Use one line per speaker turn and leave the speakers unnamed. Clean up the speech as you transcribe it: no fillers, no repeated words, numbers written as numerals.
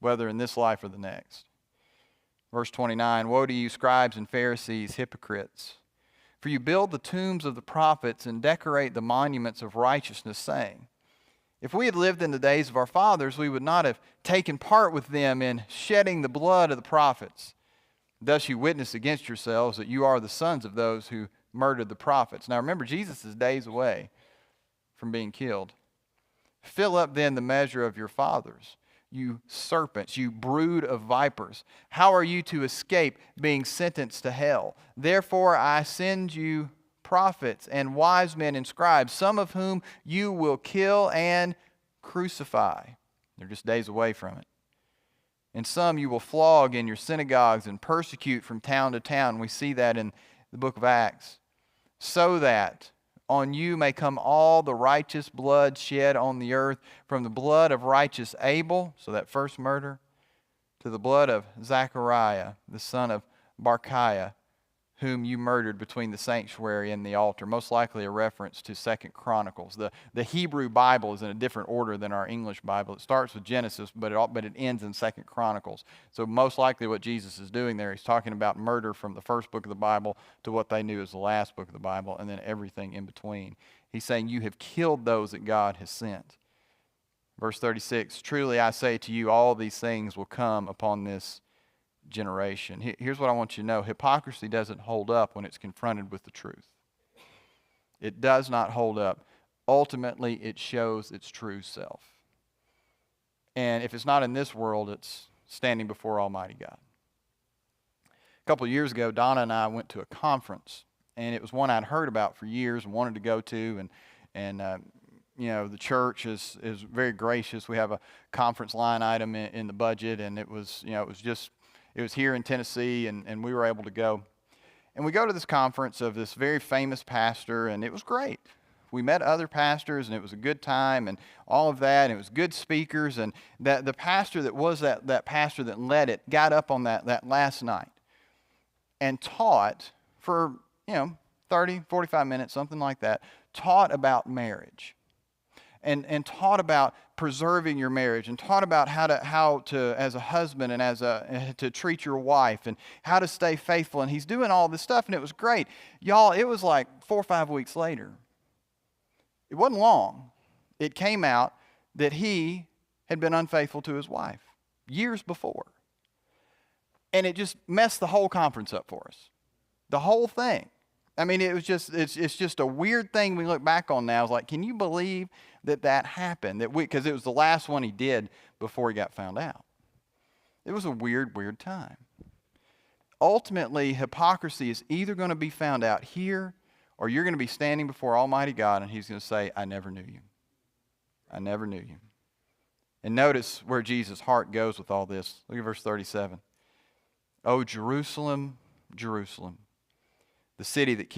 whether in this life or the next. Verse 29, woe to you, scribes and Pharisees, hypocrites! For you build the tombs of the prophets and decorate the monuments of righteousness, saying, if we had lived in the days of our fathers, we would not have taken part with them in shedding the blood of the prophets. Thus you witness against yourselves that you are the sons of those who murdered the prophets. Now remember, Jesus is days away from being killed. Fill up then the measure of your fathers, you serpents, you brood of vipers. How are you to escape being sentenced to hell? Therefore I send you prophets and wise men and scribes, some of whom you will kill and crucify. They're just days away from it. And some you will flog in your synagogues and persecute from town to town. We see that in the book of Acts. So that on you may come all the righteous blood shed on the earth, from the blood of righteous Abel, so that first murder, to the blood of Zechariah, the son of Barchiah, whom you murdered between the sanctuary and the altar. Most likely a reference to 2 Chronicles. The Hebrew Bible is in a different order than our English Bible. It starts with Genesis, but it ends in 2 Chronicles. So most likely what Jesus is doing there, he's talking about murder from the first book of the Bible to what they knew as the last book of the Bible, and then everything in between. He's saying, you have killed those that God has sent. Verse 36, truly I say to you, all these things will come upon this generation. Here's what I want you to know. Hypocrisy doesn't hold up when it's confronted with the truth. It does not hold up. Ultimately, it shows its true self. And if it's not in this world, it's standing before Almighty God. A couple of years ago, Donna and I went to a conference, and it was one I'd heard about for years and wanted to go to, and the church is very gracious. We have a conference line item in the budget, and it was here in Tennessee, and we were able to go. And we go to this conference of this very famous pastor, and it was great. We met other pastors, and it was a good time, and all of that, and it was good speakers. And the pastor that was that pastor that led it got up on that last night and taught for 30, 45 minutes, something like that, taught about marriage. And taught about preserving your marriage, and taught about how to as a husband and to treat your wife, and how to stay faithful. And he's doing all this stuff, and it was great. Y'all, it was like 4 or 5 weeks later. It wasn't long. It came out that he had been unfaithful to his wife years before. And it just messed the whole conference up for us. The whole thing. I mean, it's just a weird thing we look back on now. It's like, can you believe that happened? Because it was the last one he did before he got found out. It was a weird time. Ultimately, hypocrisy is either going to be found out here, or you're going to be standing before Almighty God, and he's going to say, I never knew you. I never knew you. And notice where Jesus' heart goes with all this. Look at verse 37. Oh, Jerusalem, Jerusalem, the city that killed